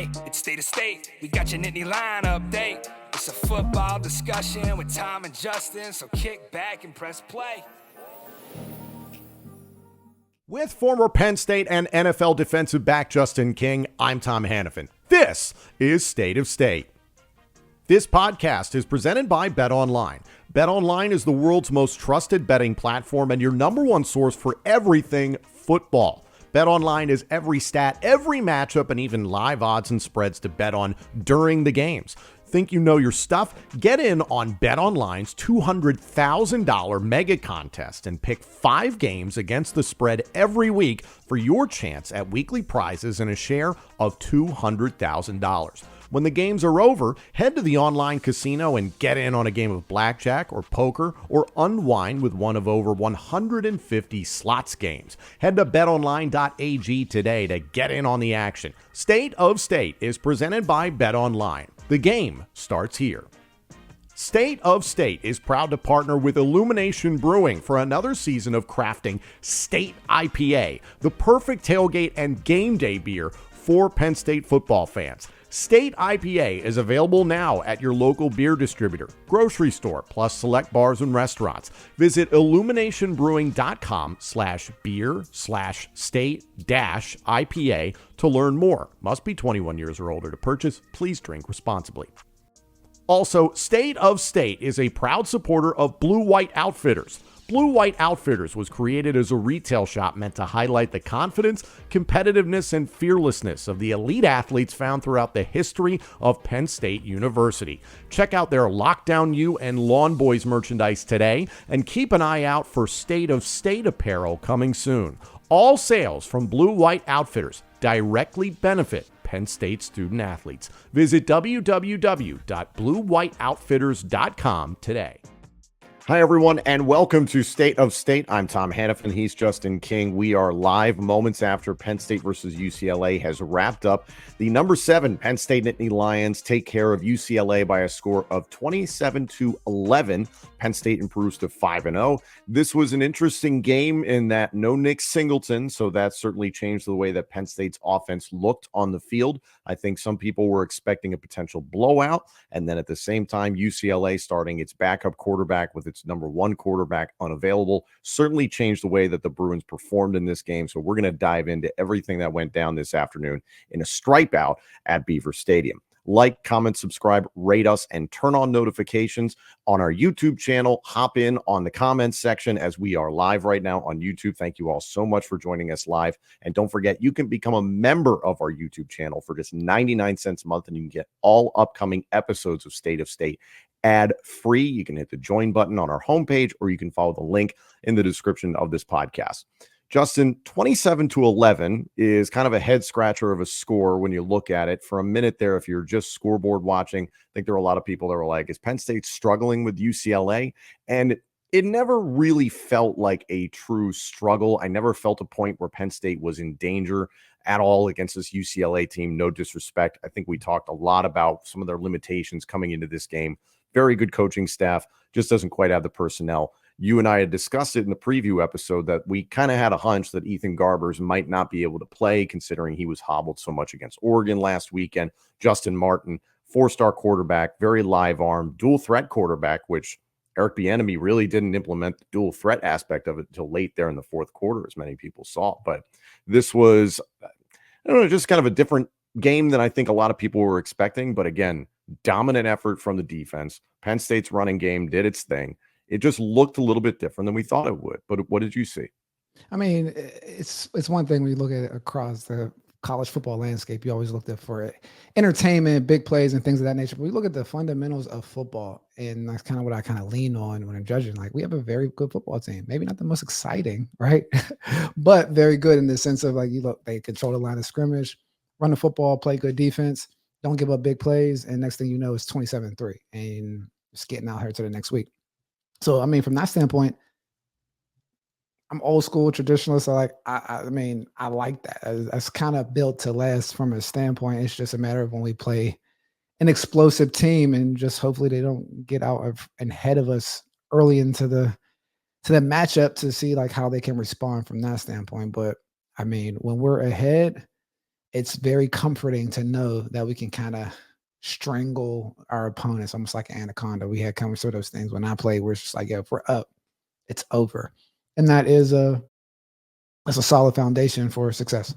Hey, it's State of State. We got your Nittany Lion update. It's a football discussion with Tom and Justin, so kick back and press play. With former Penn State and NFL defensive back Justin King, I'm Tom Hannafin. This is State of State. This podcast is presented by BetOnline. BetOnline is the world's most trusted betting platform and your number one source for everything football. BetOnline is every stat, every matchup, and even live odds and spreads to bet on during the games. Think you know your stuff? Get in on BetOnline's $200,000 mega contest and pick 5 games against the spread every week for your chance at weekly prizes and a share of $200,000. When the games are over, head to the online casino and get in on a game of blackjack or poker or unwind with one of over 150 slots games. Head to betonline.ag today to get in on the action. State of State is presented by BetOnline. The game starts here. State of State is proud to partner with Illumination Brewing for another season of crafting State IPA, the perfect tailgate and game day beer for Penn State football fans. State IPA is available now at your local beer distributor, grocery store, plus select bars and restaurants. Visit illuminationbrewing.com/beer/state-IPA to learn more. Must be 21 years or older to purchase. Please drink responsibly. Also, State of State is a proud supporter of Blue White Outfitters. Blue White Outfitters was created as a retail shop meant to highlight the confidence, competitiveness, and fearlessness of the elite athletes found throughout the history of Penn State University. Check out their Lockdown U and Lawn Boys merchandise today, and keep an eye out for State of State apparel coming soon. All sales from Blue White Outfitters directly benefit Penn State student athletes. Visit www.bluewhiteoutfitters.com today. Hi, everyone, and welcome to State of State. I'm Tom Hannafin. He's Justin King. We are live moments after Penn State versus UCLA has wrapped up. The number 7 Penn State Nittany Lions take care of UCLA by a score of 27-11. Penn State improves to 5-0. This was an interesting game in that no Nick Singleton, so that certainly changed the way that Penn State's offense looked on the field. I think some people were expecting a potential blowout, and then at the same time, UCLA starting its backup quarterback with its number 1 quarterback unavailable certainly changed the way that the Bruins performed in this game. So we're going to dive into everything that went down this afternoon in a stripe out at Beaver Stadium. Like, comment, subscribe, rate us, and turn on notifications on our YouTube channel. Hop in on the comments section as we are live right now on YouTube. Thank you all so much for joining us live. And don't forget, you can become a member of our YouTube channel for just 99 cents a month, and you can get all upcoming episodes of State of State ad-free. You can hit the join button on our homepage, or you can follow the link in the description of this podcast. Justin, 27-11 is kind of a head scratcher of a score when you look at it. For a minute there, if you're just scoreboard watching, I think there were a lot of people that were like, is Penn State struggling with UCLA? And it never really felt like a true struggle. I never felt a point where Penn State was in danger at all against this UCLA team. No disrespect. I think we talked a lot about some of their limitations coming into this game. Very good coaching staff, just doesn't quite have the personnel. You and I had discussed it in the preview episode that we kind of had a hunch that Ethan Garbers might not be able to play, considering he was hobbled so much against Oregon last weekend. Justin Martin, 4-star quarterback, very live arm, dual threat quarterback, which Eric Bieniemy really didn't implement the dual threat aspect of it until late there in the fourth quarter, as many people saw. But this was, I don't know, just kind of a different game than I think a lot of people were expecting. But again, dominant effort from the defense. Penn State's running game did its thing. It just looked a little bit different than we thought it would. But what did you see? I mean, it's one thing when you look at it across the college football landscape, you always look for entertainment, big plays, and things of that nature. But we look at the fundamentals of football, and that's kind of what I kind of lean on when I'm judging. Like, we have a very good football team. Maybe not the most exciting, right? But very good in the sense of, like, you look, they control the line of scrimmage, run the football, play good defense, don't give up big plays, and next thing you know, it's 27-3, and it's getting out here to the next week. So, I mean, from that standpoint, I'm old school traditionalist. I mean, I like that. That's kind of built to last from a standpoint. It's just a matter of when we play an explosive team, and just hopefully they don't get out ahead of us early into the matchup to see like how they can respond from that standpoint. But I mean, when we're ahead, it's very comforting to know that we can kind of strangle our opponents almost like an anaconda. We had come through those things when I played where it's just like, yeah, if we're up, it's over. And that's a solid foundation for success.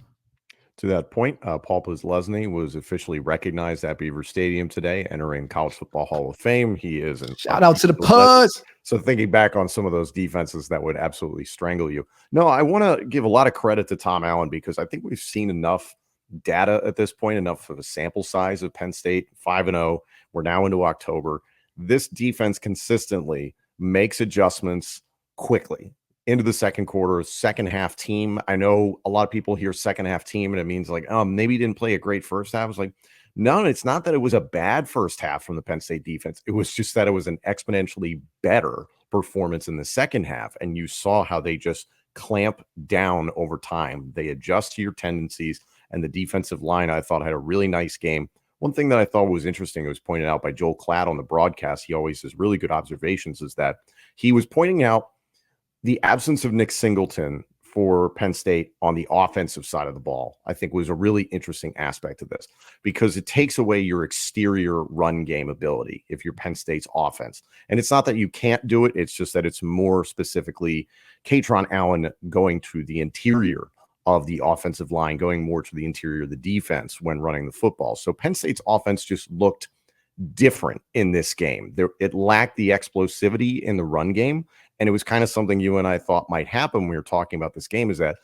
To that point, Paul Posluszny was officially recognized at Beaver Stadium today, entering College Football Hall of Fame. He is an Shout out to the unbeatable legend. Puds. So thinking back on some of those defenses that would absolutely strangle you. No, I want to give a lot of credit to Tom Allen because I think we've seen enough data at this point, enough of a sample size of Penn State 5-0. We're now into October. This defense consistently makes adjustments quickly into the second quarter, second half team. I know a lot of people hear second half team and it means like, maybe he didn't play a great first half. It's like, no, it's not that it was a bad first half from the Penn State defense. It was just that it was an exponentially better performance in the second half. And you saw how they just clamp down over time. They adjust to your tendencies, and the defensive line, I thought, had a really nice game. One thing that I thought was interesting, it was pointed out by Joel Klatt on the broadcast. He always has really good observations, is that he was pointing out the absence of Nick Singleton for Penn State on the offensive side of the ball, I think was a really interesting aspect of this because it takes away your exterior run game ability if you're Penn State's offense. And it's not that you can't do it. It's just that it's more specifically Katron Allen going to the interior of the offensive line, going more to the interior of the defense when running the football. So Penn State's offense just looked different in this game. It lacked the explosivity in the run game. And it was kind of something you and I thought might happen when we were talking about this game, is that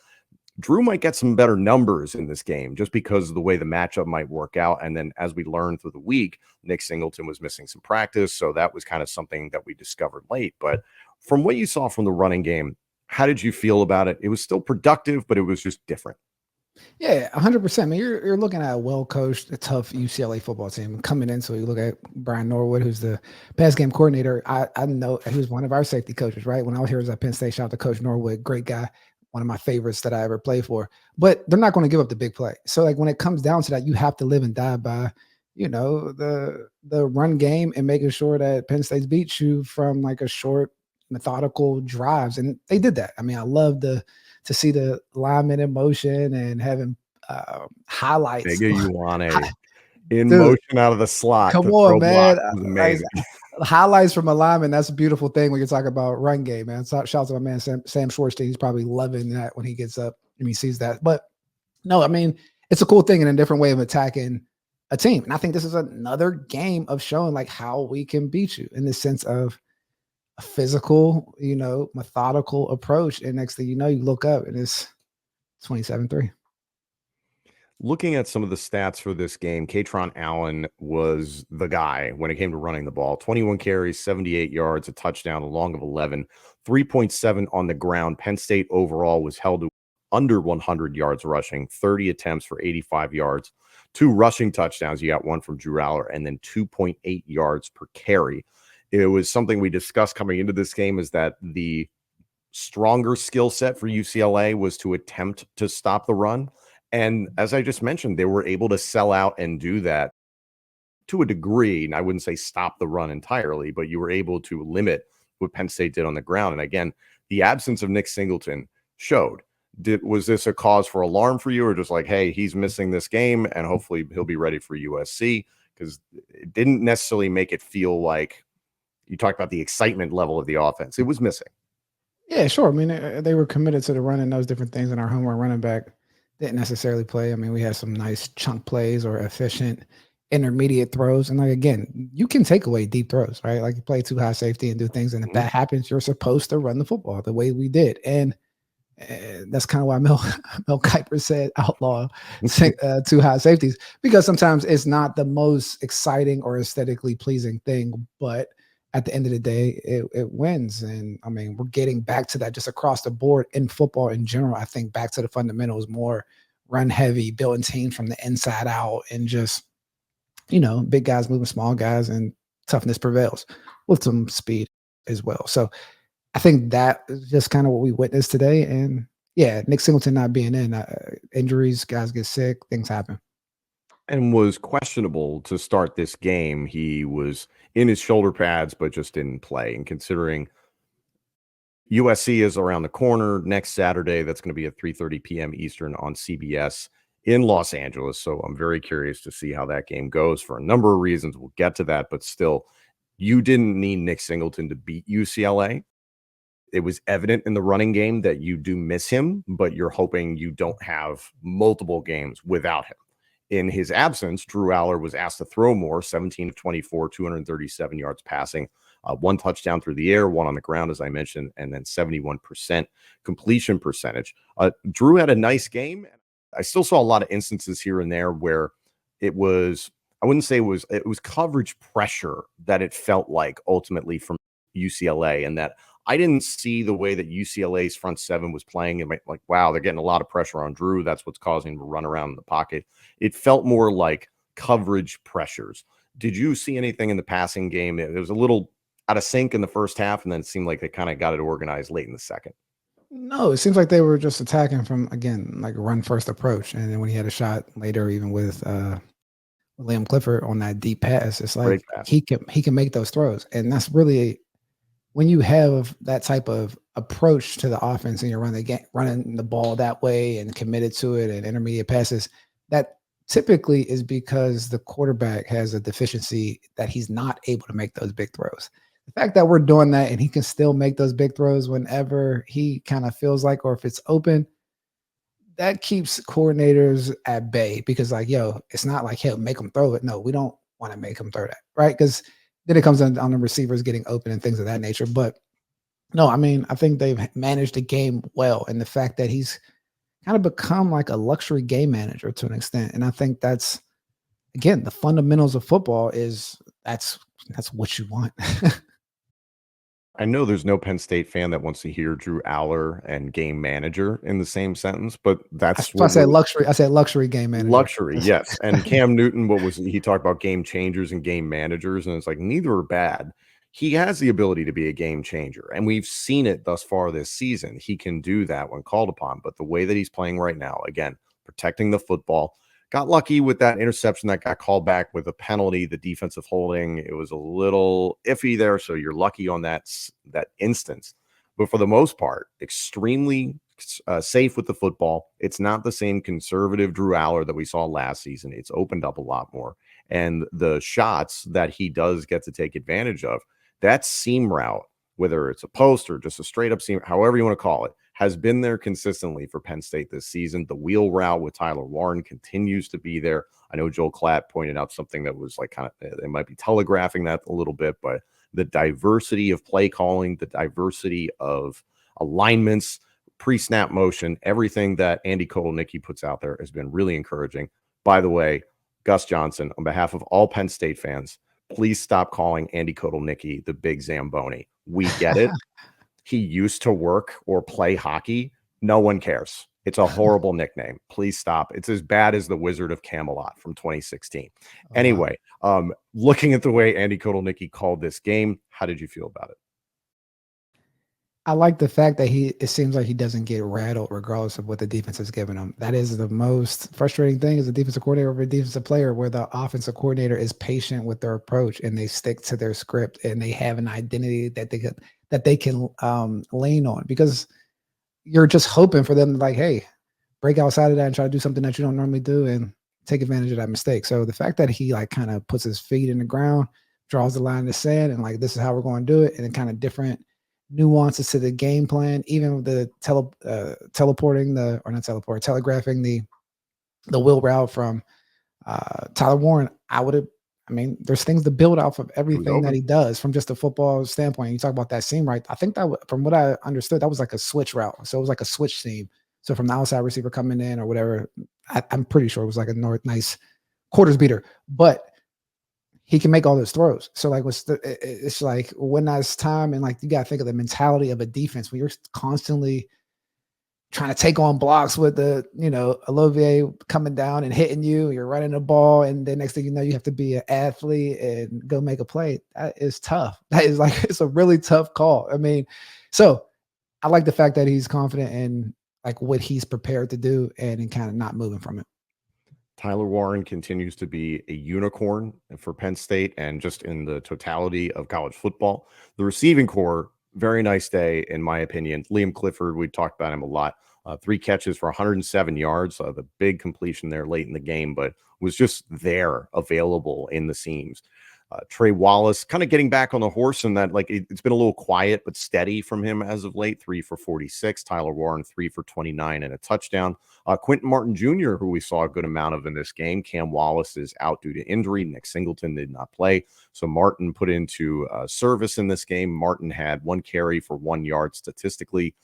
Drew might get some better numbers in this game just because of the way the matchup might work out. And then as we learned through the week, Nick Singleton was missing some practice. So that was kind of something that we discovered late. But from what you saw from the running game, how did you feel about it? It was still productive, but it was just different. Yeah, 100%. I mean, you're looking at a well-coached, a tough UCLA football team coming in. So you look at Brian Norwood, who's the pass game coordinator. I know he was one of our safety coaches, right? When I was here at Penn State, shout out to Coach Norwood, great guy, one of my favorites that I ever played for. But they're not going to give up the big play. So like when it comes down to that, you have to live and die by, the run game and making sure that Penn State's beats you from like a short, methodical drives, and they did that. I mean, I love to see the lineman in motion and having highlights. Bigger you want a in Dude, motion out of the slot. come on, man. Was amazing. Highlights from a lineman, that's a beautiful thing when you talk about run game, man. So shout out to my man Sam Schwartzstein. He's probably loving that when he gets up and he sees that. But no, I mean, it's a cool thing and a different way of attacking a team. And I think this is another game of showing like how we can beat you in the sense of a physical, methodical approach. And next thing you know, you look up and it's 27-3. Looking at some of the stats for this game, Katron Allen was the guy when it came to running the ball. 21 carries, 78 yards, a touchdown, a long of 11, 3.7 on the ground. Penn State overall was held to under 100 yards rushing, 30 attempts for 85 yards, 2 rushing touchdowns. You got one from Drew Aller, and then 2.8 yards per carry. It was something we discussed coming into this game, is that the stronger skill set for UCLA was to attempt to stop the run. And as I just mentioned, they were able to sell out and do that to a degree. And I wouldn't say stop the run entirely, but you were able to limit what Penn State did on the ground. And again, the absence of Nick Singleton showed. Was this a cause for alarm for you, or just like, hey, he's missing this game and hopefully he'll be ready for USC? Because it didn't necessarily make it feel like you talked about the excitement level of the offense. It was missing. Yeah, sure. I mean, they were committed to the run and those different things, and our homework running back didn't necessarily play. I mean, we had some nice chunk plays or efficient intermediate throws. And like, again, you can take away deep throws, right? Like you play too high safety and do things. And if that happens, you're supposed to run the football the way we did. And that's kind of why Mel Kiper said outlaw too high safeties, because sometimes it's not the most exciting or aesthetically pleasing thing, but at the end of the day, it wins. And I mean, we're getting back to that just across the board in football in general. I think back to the fundamentals, more run heavy, building teams from the inside out, and just, big guys moving small guys, and toughness prevails with some speed as well. So I think that is just kind of what we witnessed today. And yeah, Nick Singleton not being in, injuries, guys get sick, things happen. And was questionable to start this game. He was in his shoulder pads, but just didn't play. And considering USC is around the corner next Saturday, that's going to be at 3:30 p.m. Eastern on CBS. in Los Angeles. So I'm very curious to see how that game goes for a number of reasons. We'll get to that, but still, you didn't need Nick Singleton to beat UCLA. It was evident in the running game that you do miss him, but you're hoping you don't have multiple games without him. In his absence, Drew Aller was asked to throw more, 17 of 24, 237 yards passing, one touchdown through the air, one on the ground, as I mentioned, and then 71% completion percentage. Drew had a nice game. I still saw a lot of instances here and there where it was, I wouldn't say it was coverage pressure that it felt like ultimately from UCLA, and that I didn't see the way that UCLA's front seven was playing. And like, wow, they're getting a lot of pressure on Drew. That's what's causing him to run around in the pocket. It felt more like coverage pressures. Did you see anything in the passing game? It was a little out of sync in the first half, and then it seemed like they kind of got it organized late in the second. No, it seems like they were just attacking from, again, like a run first approach. And then when he had a shot later, even with Liam Clifford on that deep pass, it's like he can make those throws. And that's really, when you have that type of approach to the offense and you're running the ball that way and committed to it and intermediate passes, that typically is because the quarterback has a deficiency that he's not able to make those big throws. The fact that we're doing that and he can still make those big throws whenever he kind of feels like, or if it's open, that keeps coordinators at bay, because like, yo, it's not like he'll make them throw it. No, we don't want to make him throw that, right? Because then it comes on the receivers getting open and things of that nature. But no, I mean, I think they've managed the game well. And the fact that he's kind of become like a luxury game manager to an extent. And I think that's, again, the fundamentals of football is that's what you want. I know there's no Penn State fan that wants to hear Drew Aller and game manager in the same sentence, but that's what I said luxury. I said luxury game manager. Luxury, yes. And Cam Newton, he talked about game changers and game managers, and it's like neither are bad. He has the ability to be a game changer, and we've seen it thus far this season. He can do that when called upon, but the way that he's playing right now, again, protecting the football, got lucky with that interception that got called back with a penalty, the defensive holding. It was a little iffy there, so you're lucky on that instance. But for the most part, extremely safe with the football. It's not the same conservative Drew Aller that we saw last season. It's opened up a lot more. And the shots that he does get to take advantage of, that seam route, whether it's a post or just a straight up seam, however you want to call it, has been there consistently for Penn State this season. The wheel route with Tyler Warren continues to be there. I know Joel Klatt pointed out something that was like kind of, they might be telegraphing that a little bit, but the diversity of play calling, the diversity of alignments, pre-snap motion, everything that Andy Kotelnicki puts out there has been really encouraging. By the way, Gus Johnson, on behalf of all Penn State fans, please stop calling Andy Kotelnicki the Big Zamboni. We get it. He used to work or play hockey. No one cares. It's a horrible nickname. Please stop. It's as bad as the Wizard of Camelot from 2016. Anyway, looking at the way Andy Kotelnicki called this game, how did you feel about it? I like the fact that it seems like he doesn't get rattled regardless of what the defense is giving him. That is the most frustrating thing as a defensive coordinator over a defensive player, where the offensive coordinator is patient with their approach and they stick to their script and they have an identity that they can lean on, because you're just hoping for them to, like, hey, break outside of that and try to do something that you don't normally do and take advantage of that mistake. So the fact that he like kind of puts his feet in the ground, draws the line in the sand, and like, this is how we're going to do it, and then kind of different nuances to the game plan, even with the telegraphing the wheel route from Tyler Warren. There's things to build off of everything that he does from just a football standpoint. You talk about that seam, right? I think that from what I understood, that was like a switch route. So it was like a switch seam. So from the outside receiver coming in or whatever, I'm pretty sure it was like a nice quarters beater, but he can make all those throws. So like, it's like when that's time, and like, you got to think of the mentality of a defense when you're constantly trying to take on blocks with Olivier coming down and hitting you, you're running the ball, and then next thing you know, you have to be an athlete and go make a play. That is tough. That is like, it's a really tough call. I mean, so I like the fact that he's confident in like what he's prepared to do and kind of not moving from it. Tyler Warren continues to be a unicorn for Penn State and just in the totality of college football. The receiving core, very nice day, in my opinion. Liam Clifford, we talked about him a lot. 3 catches for 107 yards. The big completion there late in the game, but was just there, available in the seams. Trey Wallace kind of getting back on the horse, and that it's been a little quiet but steady from him as of late. 3 for 46. Tyler Warren 3 for 29 and a touchdown. Quentin Martin Jr., who we saw a good amount of in this game. Cam Wallace is out due to injury. Nick Singleton did not play, so Martin put into service in this game. Martin had 1 carry for 1 yard statistically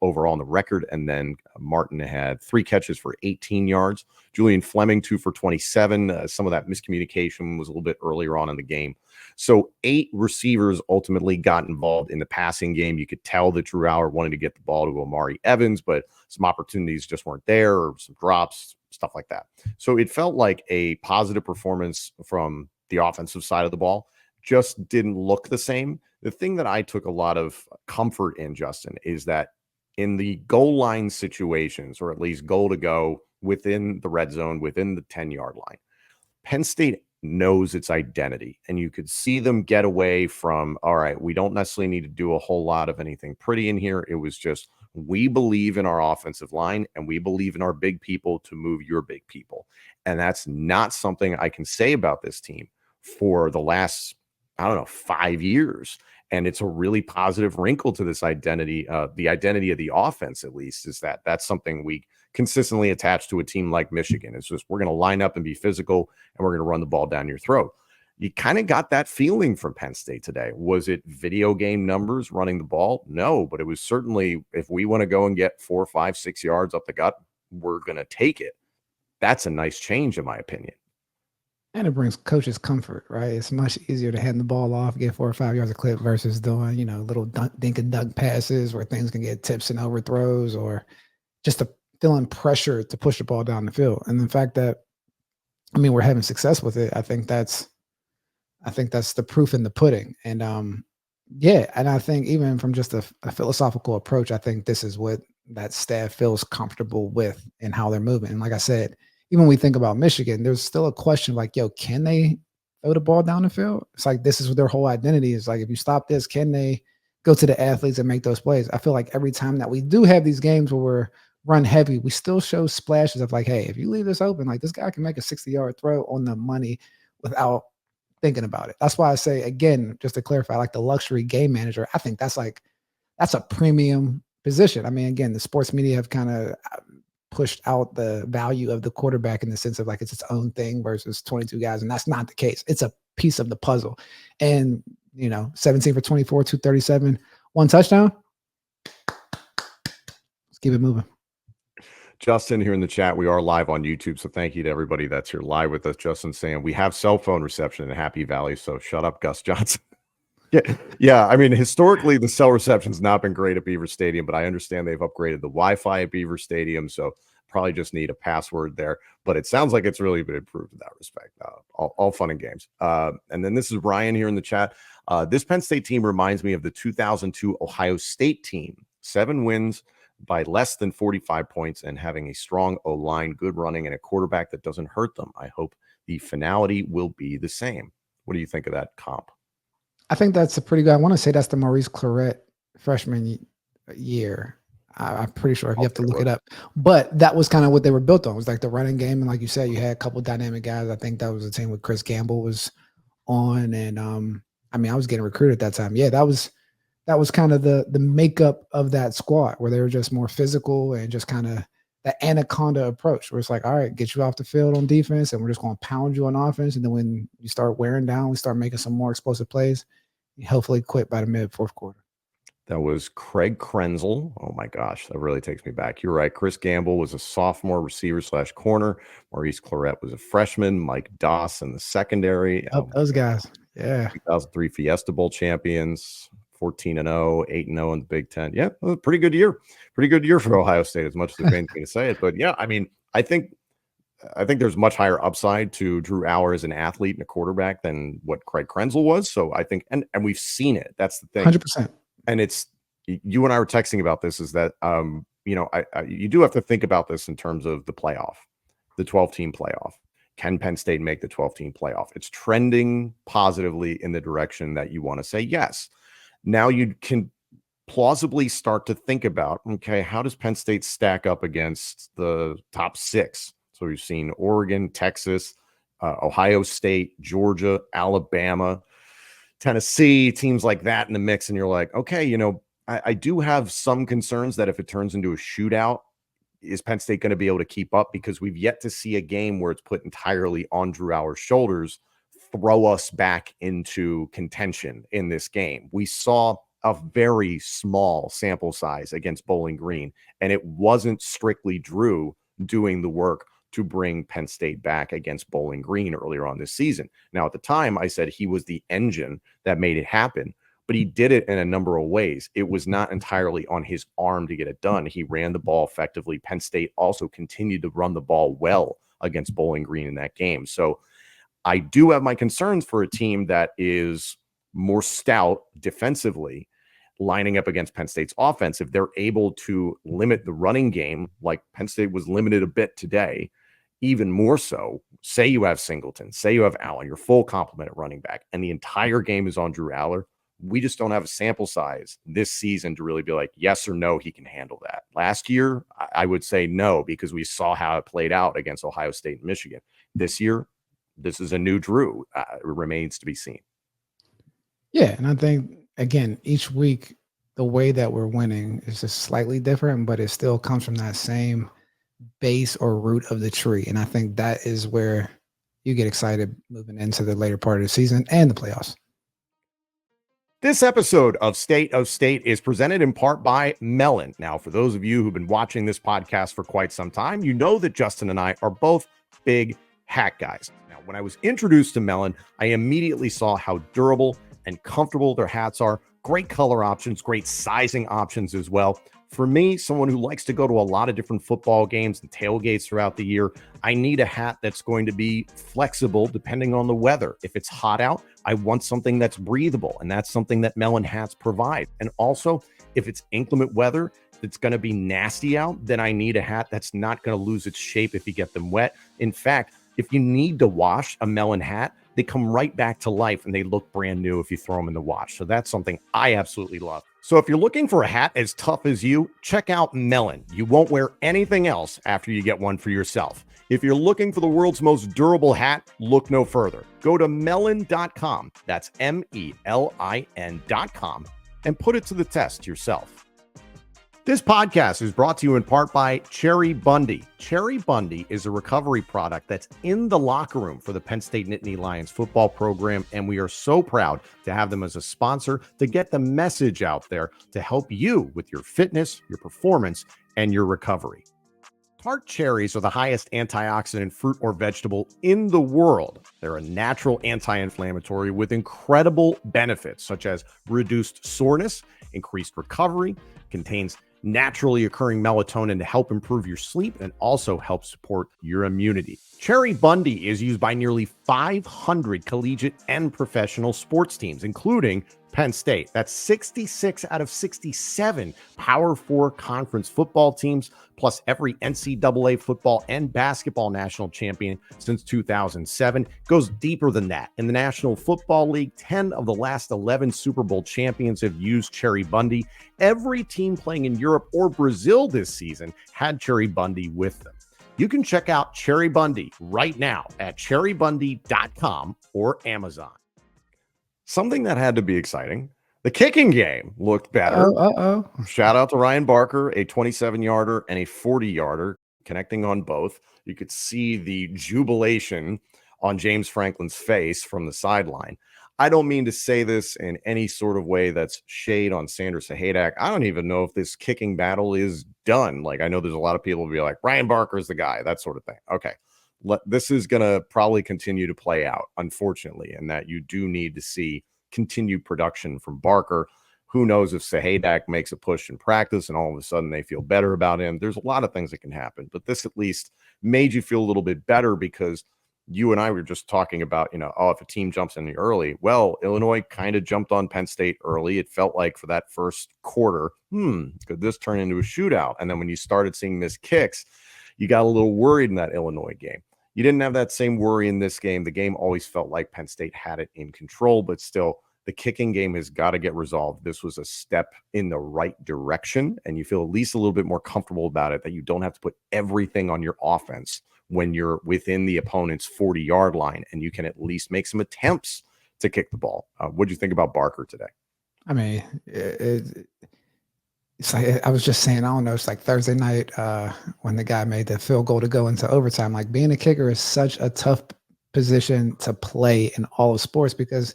overall on the record, and then Martin had 3 catches for 18 yards. Julian Fleming 2 for 27. Some of that miscommunication was a little bit earlier on in the game. So 8 receivers ultimately got involved in the passing game. You could tell that Drew Aller wanted to get the ball to Amari Evans, but some opportunities just weren't there, or some drops, stuff like that. So it felt like a positive performance from the offensive side of the ball. Just didn't look the same. The thing that I took a lot of comfort in, Justin, is that in the goal line situations, or at least goal to go within the red zone, within the 10-yard line, Penn State knows its identity, and you could see them get away from, all right, we don't necessarily need to do a whole lot of anything pretty in here. It was just, we believe in our offensive line, and we believe in our big people to move your big people. And that's not something I can say about this team for the last, 5 years. And it's a really positive wrinkle to this identity. The identity of the offense, at least, is that that's something we consistently attach to a team like Michigan. It's just, we're going to line up and be physical, and we're going to run the ball down your throat. You kind of got that feeling from Penn State today. Was it video game numbers running the ball? No, but it was certainly, if we want to go and get 4, 5, 6 yards up the gut, we're going to take it. That's a nice change, in my opinion. And it brings coaches comfort, right? It's much easier to hand the ball off, get 4 or 5 yards of clip versus doing, little dink and dunk passes where things can get tips and overthrows, or just feeling pressure to push the ball down the field. And the fact that, we're having success with it, I think that's the proof in the pudding. And and I think even from just a philosophical approach, I think this is what that staff feels comfortable with and how they're moving. And like I said, even when we think about Michigan, there's still a question like, can they throw the ball down the field? It's like, this is what their whole identity is. Like, if you stop this, can they go to the athletes and make those plays? I feel like every time that we do have these games where we're run heavy, we still show splashes of like, hey, if you leave this open, like, this guy can make a 60-yard throw on the money without thinking about it. That's why I say, again, just to clarify, like the luxury game manager, I think that's a premium position. Again, the sports media have kind of pushed out the value of the quarterback in the sense of like it's its own thing versus 22 guys. And that's not the case. It's a piece of the puzzle. And, 17 for 24, 237, 1 touchdown. Let's keep it moving. Justin here in the chat. We are live on YouTube, so thank you to everybody that's here live with us. Justin saying we have cell phone reception in Happy Valley, so shut up, Gus Johnson. Yeah. Historically, the cell reception's not been great at Beaver Stadium, but I understand they've upgraded the Wi-Fi at Beaver Stadium, so probably just need a password there. But it sounds like it's really been improved in that respect. All fun and games. And then this is Ryan here in the chat. This Penn State team reminds me of the 2002 Ohio State team. 7 wins by less than 45 points and having a strong O-line, good running, and a quarterback that doesn't hurt them. I hope the finality will be the same. What do you think of that comp? I think that's a pretty good. I want to say that's the Maurice Claret freshman year. I'm pretty sure. You have to look it up. But that was kind of what they were built on. It was like the running game. And like you said, you had a couple of dynamic guys. I think that was the team with Chris Gamble was on. And I was getting recruited at that time. Yeah, that was kind of the makeup of that squad, where they were just more physical and just kind of that anaconda approach, where it's like, all right, get you off the field on defense, and we're just going to pound you on offense. And then when you start wearing down, we start making some more explosive plays. You hopefully quit by the mid-4th quarter. That was Craig Krenzel. Oh my gosh, that really takes me back. You're right. Chris Gamble was a sophomore receiver / corner. Maurice Claret was a freshman. Mike Doss in the secondary. Those guys. Yeah. 2003 Fiesta Bowl champions. 14-0, 8-0 in the Big Ten. Yeah, pretty good year. Pretty good year for Ohio State, as much as it pains me to say it. But yeah, I think there's much higher upside to Drew Aller as an athlete and a quarterback than what Craig Krenzel was. So I think, and we've seen it. That's the thing. 100%. And it's, you and I were texting about this, is that, you do have to think about this in terms of the playoff, the 12-team playoff. Can Penn State make the 12-team playoff? It's trending positively in the direction that you want to say yes. Now you can plausibly start to think about, okay, how does Penn State stack up against the top 6? So we've seen Oregon, Texas, Ohio State, Georgia, Alabama, Tennessee, teams like that in the mix. And you're like, okay, I do have some concerns that if it turns into a shootout, is Penn State going to be able to keep up? Because we've yet to see a game where it's put entirely on Drew Allar's shoulders throw us back into contention in this game. We saw a very small sample size against Bowling Green, and it wasn't strictly Drew doing the work to bring Penn State back against Bowling Green earlier on this season. Now, at the time, I said he was the engine that made it happen, but he did it in a number of ways. It was not entirely on his arm to get it done. He ran the ball effectively. Penn State also continued to run the ball well against Bowling Green in that game. So I do have my concerns for a team that is more stout defensively lining up against Penn State's offense. If they're able to limit the running game, like Penn State was limited a bit today, even more so, say you have Singleton, say you have Allen, your full complement at running back, and the entire game is on Drew Allar, we just don't have a sample size this season to really be like, yes or no, he can handle that. Last year, I would say no, because we saw how it played out against Ohio State and Michigan. This year, this is a new Drew. It remains to be seen. Yeah, and I think, again, each week, the way that we're winning is just slightly different, but it still comes from that same base or root of the tree. And I think that is where you get excited moving into the later part of the season and the playoffs. This episode of State of State is presented in part by Melon. Now, for those of you who've been watching this podcast for quite some time, you know that Justin and I are both big hat guys. Now, when I was introduced to Melon, I immediately saw how durable and comfortable their hats are. Great color options, great sizing options as well. For me, someone who likes to go to a lot of different football games and tailgates throughout the year, I need a hat that's going to be flexible depending on the weather. If it's hot out, I want something that's breathable, and that's something that Melon hats provide. And also, if it's inclement weather, that's going to be nasty out, then I need a hat that's not going to lose its shape if you get them wet. In fact, if you need to wash a Melon hat, they come right back to life and they look brand new if you throw them in the wash. So that's something I absolutely love. So if you're looking for a hat as tough as you, check out Melon. You won't wear anything else after you get one for yourself. If you're looking for the world's most durable hat, look no further. Go to melon.com. That's MELIN.com and put it to the test yourself. This podcast is brought to you in part by Cherry Bundy. Cherry Bundy is a recovery product that's in the locker room for the Penn State Nittany Lions football program, and we are so proud to have them as a sponsor to get the message out there to help you with your fitness, your performance, and your recovery. Tart cherries are the highest antioxidant fruit or vegetable in the world. They're a natural anti-inflammatory with incredible benefits such as reduced soreness, increased recovery, contains naturally occurring melatonin to help improve your sleep and also help support your immunity. Cherry Bundy is used by nearly 500 collegiate and professional sports teams, including Penn State. That's 66 out of 67 Power 4 conference football teams, plus every NCAA football and basketball national champion since 2007. Goes deeper than that. In the National Football League, 10 of the last 11 Super Bowl champions have used Cherry Bundy. Every team playing in Europe or Brazil this season had Cherry Bundy with them. You can check out Cherry Bundy right now at cherrybundy.com or Amazon. Something that had to be exciting. The kicking game looked better. Shout out to Ryan Barker, a 27-yarder and a 40-yarder, connecting on both. You could see the jubilation on James Franklin's face from the sideline. I don't mean to say this in any sort of way that's shade on Sanders Sahadak. I don't even know if this kicking battle is done. Like, I know there's a lot of people who be like, Ryan Barker's the guy, that sort of thing. Okay. This is going to probably continue to play out, unfortunately, and that you do need to see continued production from Barker. Who knows if Sahadak makes a push in practice and all of a sudden they feel better about him. There's a lot of things that can happen, but this at least made you feel a little bit better because you and I were just talking about, if a team jumps in early, well, Illinois kind of jumped on Penn State early. It felt like for that first quarter, could this turn into a shootout? And then when you started seeing missed kicks, you got a little worried in that Illinois game. You didn't have that same worry in this game. The game always felt like Penn State had it in control, but still the kicking game has got to get resolved. This was a step in the right direction, and you feel at least a little bit more comfortable about it, that you don't have to put everything on your offense when you're within the opponent's 40-yard line, and you can at least make some attempts to kick the ball. What do you think about Barker today? I mean, it's like I was just saying, I don't know, it's like Thursday night when the guy made the field goal to go into overtime. Like, being a kicker is such a tough position to play in all of sports, because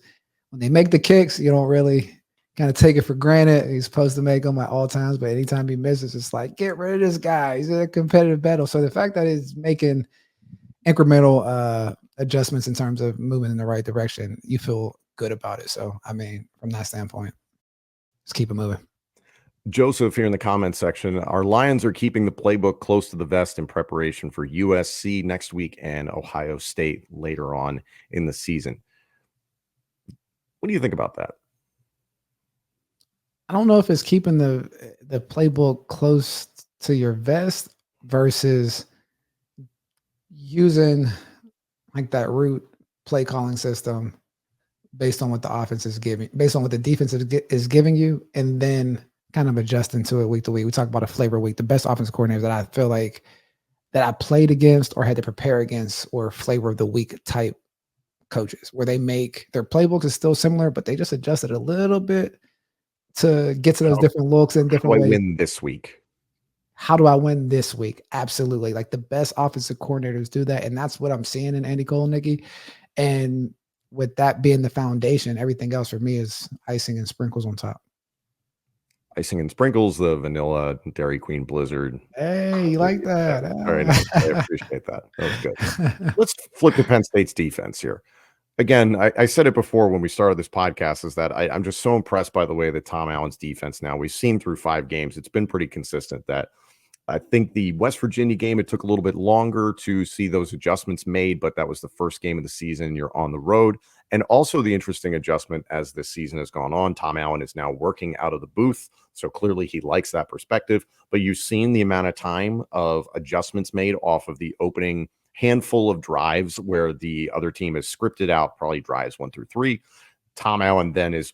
when they make the kicks, you don't really kind of take it for granted. He's supposed to make them at all times, but anytime he misses, it's like, get rid of this guy. He's in a competitive battle. So the fact that he's making incremental adjustments in terms of moving in the right direction, you feel good about it. So, I mean, from that standpoint, let's keep it moving. Joseph here in the comment section. Our Lions are keeping the playbook close to the vest in preparation for USC next week and Ohio State later on in the season. What do you think about that? I don't know if it's keeping the playbook close to your vest versus using like that route play calling system based on what the offense is giving, based on what the defense is giving you, and then kind of adjusting to it week to week. We talk about a flavor week. The best offensive coordinators that I feel like that I played against or had to prepare against, or flavor of the week type coaches, where they make their playbook is still similar, but they just adjust it a little bit to get to those different looks in different ways. Win this week. How do I win this week? Absolutely. Like, the best offensive coordinators do that. And that's what I'm seeing in Andy Cole, Nikki. And with that being the foundation, everything else for me is icing and sprinkles on top. Icing and sprinkles, the vanilla Dairy Queen Blizzard. Hey, you like that? Very nice. I appreciate that. That was good. Let's flip to Penn State's defense here. Again, I said it before when we started this podcast, is that I'm just so impressed by the way that Tom Allen's defense now, we've seen through 5 games, it's been pretty consistent. That I think the West Virginia game, it took a little bit longer to see those adjustments made, but that was the first game of the season. You're on the road. And also the interesting adjustment as this season has gone on, Tom Allen is now working out of the booth. So clearly he likes that perspective. But you've seen the amount of time of adjustments made off of the opening handful of drives where the other team has scripted out probably drives 1 through 3. Tom Allen then is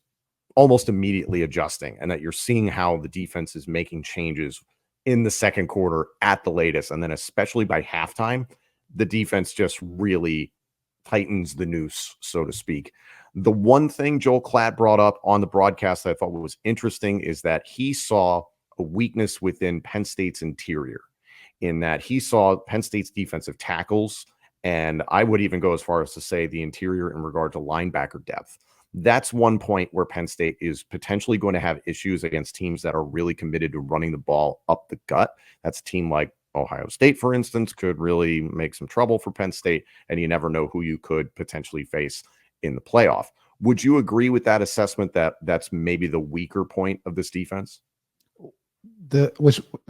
almost immediately adjusting, and that you're seeing how the defense is making changes in the second quarter at the latest. And then especially by halftime, the defense just really tightens the noose, so to speak. The one thing Joel Klatt brought up on the broadcast that I thought was interesting is that he saw a weakness within Penn State's interior, in that he saw Penn State's defensive tackles, and I would even go as far as to say the interior in regard to linebacker depth. That's one point where Penn State is potentially going to have issues against teams that are really committed to running the ball up the gut. That's a team like Ohio State, for instance, could really make some trouble for Penn State, and you never know who you could potentially face in the playoff. Would you agree with that assessment, that that's maybe the weaker point of this defense? The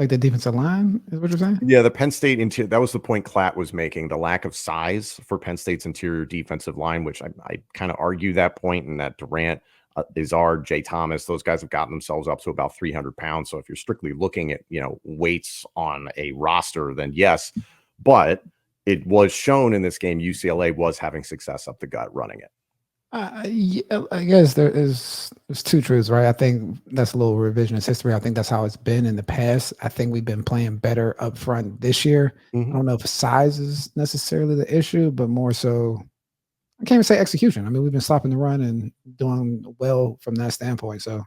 defensive line is what you're saying? Yeah, the Penn State interior, that was the point Klatt was making, the lack of size for Penn State's interior defensive line, which I kind of argue that point, and that Durant, Izard, Jay Thomas, those guys have gotten themselves up to about 300 pounds. So if you're strictly looking at, weights on a roster, then yes. But it was shown in this game UCLA was having success up the gut running it. Yeah, I guess there's 2 truths, right? I think that's a little revisionist history. I think that's how it's been in the past. I think we've been playing better up front this year. I don't know if size is necessarily the issue, but more so, I can't even say execution. I mean, we've been stopping the run and doing well from that standpoint. So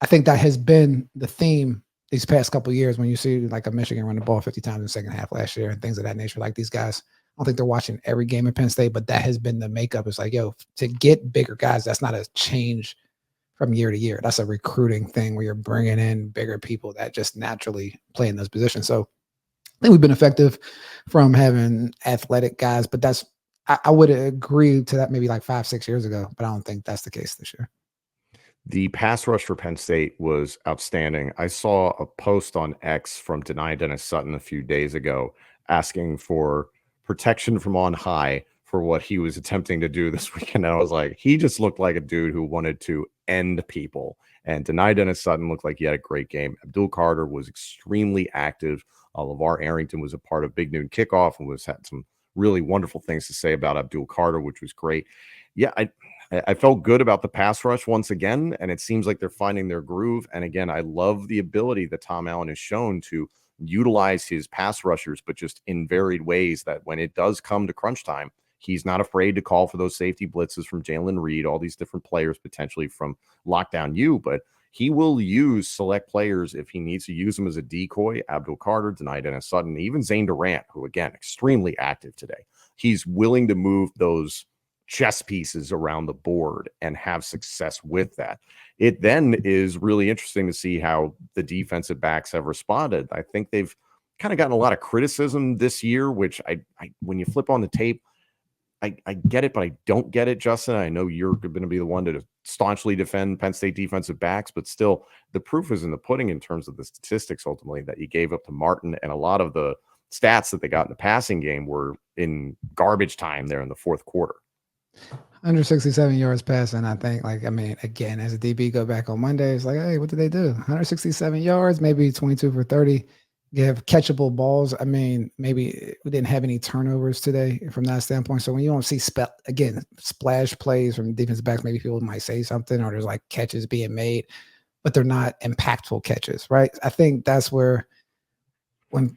I think that has been the theme these past couple of years, when you see like a Michigan run the ball 50 times in the second half last year and things of that nature. Like, these guys, I don't think they're watching every game at Penn State, but that has been the makeup. It's like, to get bigger guys, that's not a change from year to year. That's a recruiting thing where you're bringing in bigger people that just naturally play in those positions. So I think we've been effective from having athletic guys, but I would agree to that maybe like 5-6 years ago, but I don't think that's the case this year. The pass rush for Penn State was outstanding. I saw a post on X from Dennis Sutton a few days ago asking for protection from on high for what he was attempting to do this weekend. And I was like, he just looked like a dude who wanted to end people. And Dennis Sutton looked like he had a great game. Abdul Carter was extremely active. LeVar Arrington was a part of Big Noon Kickoff and had some really wonderful things to say about Abdul Carter, which was great. Yeah, I felt good about the pass rush once again, and it seems like they're finding their groove. And again, I love the ability that Tom Allen has shown to utilize his pass rushers, but just in varied ways that when it does come to crunch time, he's not afraid to call for those safety blitzes from Jalen Reed, all these different players potentially from Lockdown U, but he will use select players if he needs to use them as a decoy. Abdul Carter, Denai Dennis Sutton, even Zane Durant, who again, extremely active today. He's willing to move those chess pieces around the board and have success with that. It then is really interesting to see how the defensive backs have responded. I think they've kind of gotten a lot of criticism this year, which I when you flip on the tape, I get it, but I don't get it, Justin. I know you're going to be the one to staunchly defend Penn State defensive backs, but still, the proof is in the pudding in terms of the statistics ultimately that you gave up to Martin, and a lot of the stats that they got in the passing game were in garbage time there in the fourth quarter. 167 yards passing, I think. Again, as a DB, go back on Monday, it's like, hey, what did they do? 167 yards, maybe 22 for 30. You have catchable balls. Maybe we didn't have any turnovers today from that standpoint. So when you don't see splash plays from defensive backs, maybe people might say something, or there's like catches being made, but they're not impactful catches, right? I think that's where when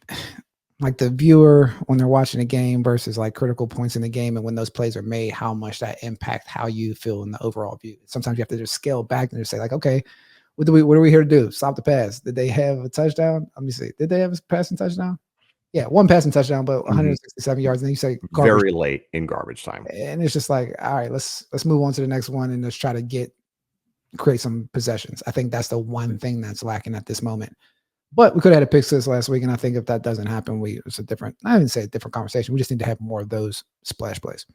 like the viewer, when they're watching a game versus like critical points in the game, and when those plays are made, how much that impact how you feel in the overall view. Sometimes you have to just scale back and just say like, okay, what are we here to do? Stop the pass. Did they have a touchdown? Let me see. Did they have a passing touchdown? Yeah, one passing touchdown, but 167 yards. And then you say very late in garbage time. And it's just like, all right, let's move on to the next one and let's try to create some possessions. I think that's the one thing that's lacking at this moment. But we could have had a pick six last week, and I think if that doesn't happen, it's a different, I didn't say a different conversation. We just need to have more of those splash plays.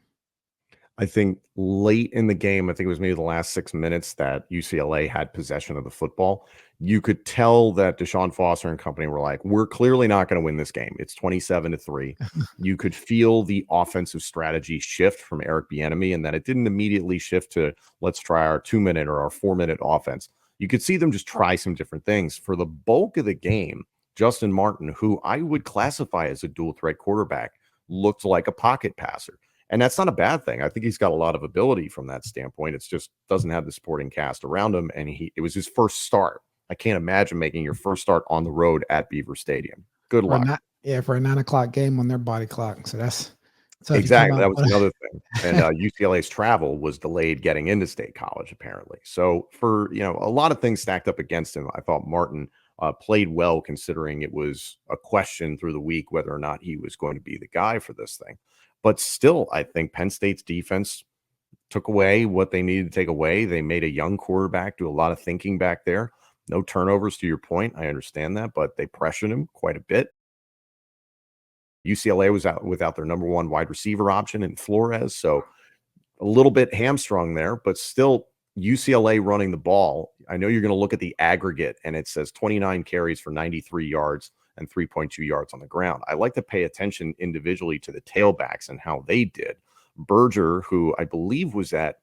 I think late in the game, I think it was maybe the last 6 minutes that UCLA had possession of the football. You could tell that Deshaun Foster and company were like, we're clearly not going to win this game. It's 27-3. You could feel the offensive strategy shift from Eric Bieniemy, and that it didn't immediately shift to let's try our 2-minute or our 4-minute offense. You could see them just try some different things. For the bulk of the game, Justin Martin, who I would classify as a dual threat quarterback, looked like a pocket passer. And that's not a bad thing. I think he's got a lot of ability from that standpoint. It's just doesn't have the supporting cast around him. And it was his first start. I can't imagine making your first start on the road at Beaver Stadium. Good luck. For a 9 o'clock game on their body clock. So that's exactly. That was another thing. And UCLA's travel was delayed getting into State College, apparently. So for, a lot of things stacked up against him, I thought Martin played well, considering it was a question through the week whether or not he was going to be the guy for this thing. But still, I think Penn State's defense took away what they needed to take away. They made a young quarterback do a lot of thinking back there. No turnovers, to your point. I understand that, but they pressured him quite a bit. UCLA was out without their number one wide receiver option in Flores, so a little bit hamstrung there, but still UCLA running the ball. I know you're going to look at the aggregate, and it says 29 carries for 93 yards and 3.2 yards on the ground. I like to pay attention individually to the tailbacks and how they did. Berger, who I believe was it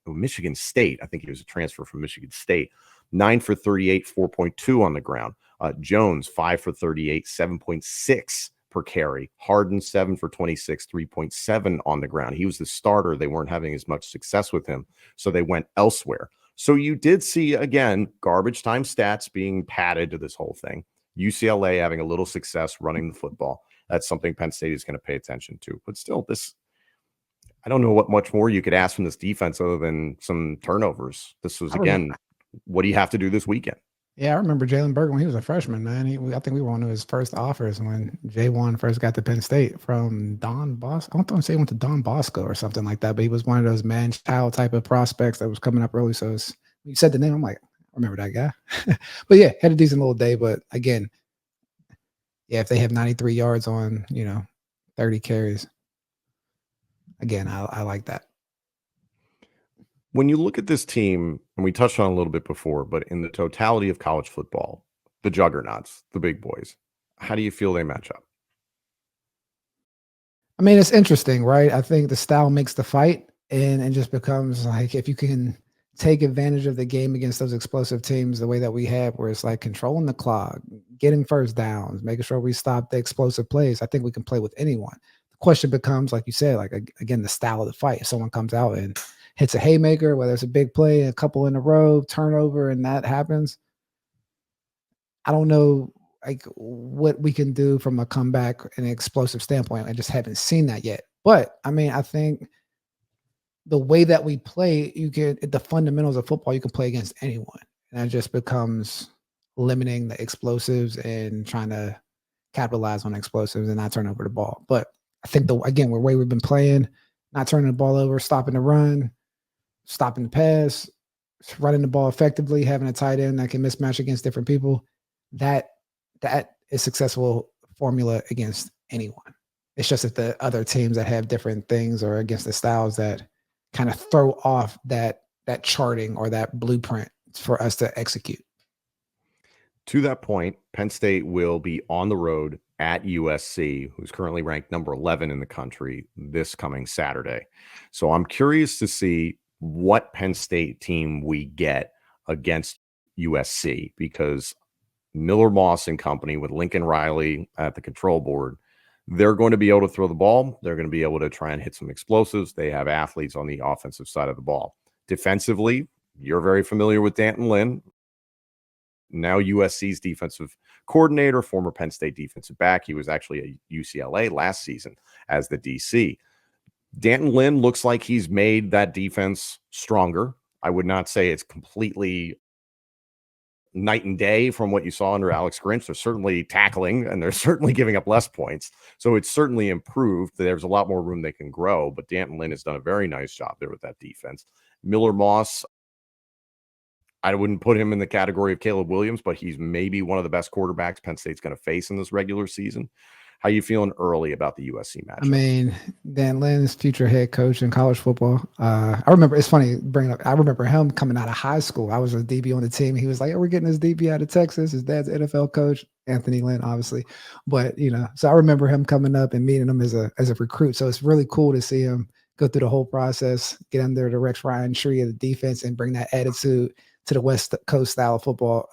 Michigan State? I think he was a transfer from Michigan State. 9 for 38, 4.2 on the ground. Jones, 5 for 38, 7.6 per carry. Harden, 7 for 26, 3.7 on the ground. He was the starter. They weren't having as much success with him, so they went elsewhere. So you did see, again, garbage time stats being padded to this whole thing. UCLA having a little success running the football. That's something Penn State is going to pay attention to. But still, I don't know what much more you could ask from this defense other than some turnovers. This was, again, what do you have to do this weekend? Yeah, I remember Jalen Berger when he was a freshman, man. I think we were one of his first offers when J1 first got to Penn State from Don Bosco. I don't want to say he went to Don Bosco or something like that, but he was one of those man-child type of prospects that was coming up early. So when you said the name, I'm like, I remember that guy. But yeah, had a decent little day. But again, yeah, if they have 93 yards on, 30 carries, again, I like that. When you look at this team, and we touched on it a little bit before, but in the totality of college football, the juggernauts, the big boys, how do you feel they match up? I mean, it's interesting, right? I think the style makes the fight, and just becomes like, if you can take advantage of the game against those explosive teams the way that we have, where it's like controlling the clock, getting first downs, making sure we stop the explosive plays, I think we can play with anyone. The question becomes, like you said, like, again, the style of the fight. If someone comes out and hits a haymaker, whether it's a big play, a couple in a row, turnover, and that happens. I don't know like what we can do from a comeback and explosive standpoint. I just haven't seen that yet. But I mean, I think the way that we play, you get the fundamentals of football, you can play against anyone. And that just becomes limiting the explosives and trying to capitalize on explosives and not turn over the ball. But I think the way we've been playing, not turning the ball over, stopping the run, stopping the pass, running the ball effectively, having a tight end that can mismatch against different people, that is successful formula against anyone. It's just that the other teams that have different things or against the styles that kind of throw off that charting or that blueprint for us to execute. To that point, Penn State will be on the road at USC, who's currently ranked number 11 in the country, this coming Saturday. So I'm curious to see what Penn State team we get against USC, because Miller Moss and company with Lincoln Riley at the control board, they're going to be able to throw the ball. They're going to be able to try and hit some explosives. They have athletes on the offensive side of the ball. Defensively, you're very familiar with D'Anton Lynn, now USC's defensive coordinator, former Penn State defensive back. He was actually at UCLA last season as the DC. D'Anton Lynn looks like he's made that defense stronger. I would not say it's completely night and day from what you saw under Alex Grinch. They're certainly tackling and they're certainly giving up less points. So it's certainly improved. There's a lot more room they can grow, but D'Anton Lynn has done a very nice job there with that defense. Miller Moss, I wouldn't put him in the category of Caleb Williams, but he's maybe one of the best quarterbacks Penn State's going to face in this regular season. How you feeling early about the USC matchup? I mean, Dan Lynn's future head coach in college football. I remember, it's funny bringing up, I remember him coming out of high school. I was a DB on the team. He was like, we're getting this DB out of Texas. His dad's an NFL coach, Nittany Lions, obviously. But, so I remember him coming up and meeting him as a recruit. So it's really cool to see him go through the whole process, get under the Rex Ryan tree of the defense and bring that attitude to the West Coast style of football.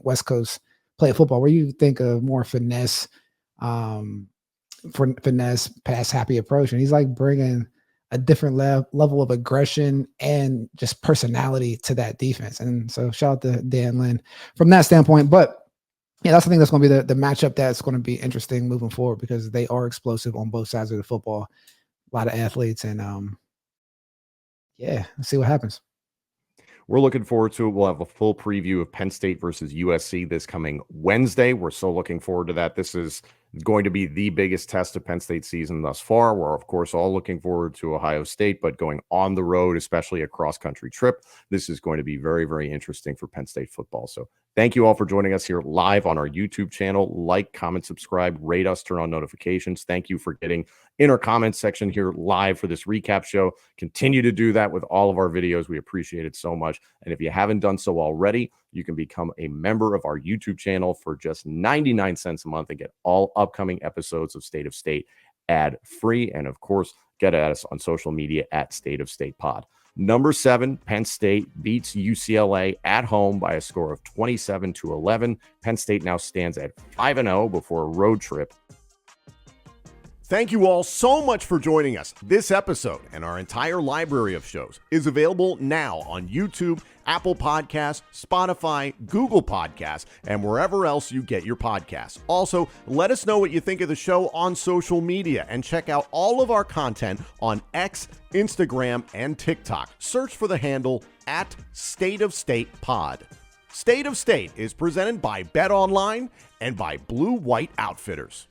West Coast play of football where you think of more finesse, pass happy approach, and he's like bringing a different level of aggression and just personality to that defense. And so shout out to Dan Lynn from that standpoint. But yeah, that's the thing that's going to be the matchup that's going to be interesting moving forward, because they are explosive on both sides of the football, a lot of athletes, and let's see what happens. We're looking forward to it. We'll have a full preview of Penn State versus USC this coming Wednesday. We're so looking forward to that. This is going to be the biggest test of Penn State's season thus far. We're, of course, all looking forward to Ohio State, but going on the road, especially a cross-country trip, this is going to be very, very interesting for Penn State football. So thank you all for joining us here live on our YouTube channel. Like, comment, subscribe, rate us, turn on notifications. Thank you for getting in our comments section here live for this recap show. Continue to do that with all of our videos. We appreciate it so much. And if you haven't done so already, you can become a member of our YouTube channel for just 99 cents a month and get all upcoming episodes of State of State ad-free. And of course, get at us on social media at State of State Pod. Number 7, Penn State beats UCLA at home by a score of 27-11. Penn State now stands at 5-0 before a road trip. Thank you all so much for joining us. This episode and our entire library of shows is available now on YouTube, Apple Podcasts, Spotify, Google Podcasts, and wherever else you get your podcasts. Also, let us know what you think of the show on social media and check out all of our content on X, Instagram, and TikTok. Search for the handle at State of State Pod. State of State is presented by Bet Online and by Blue White Outfitters.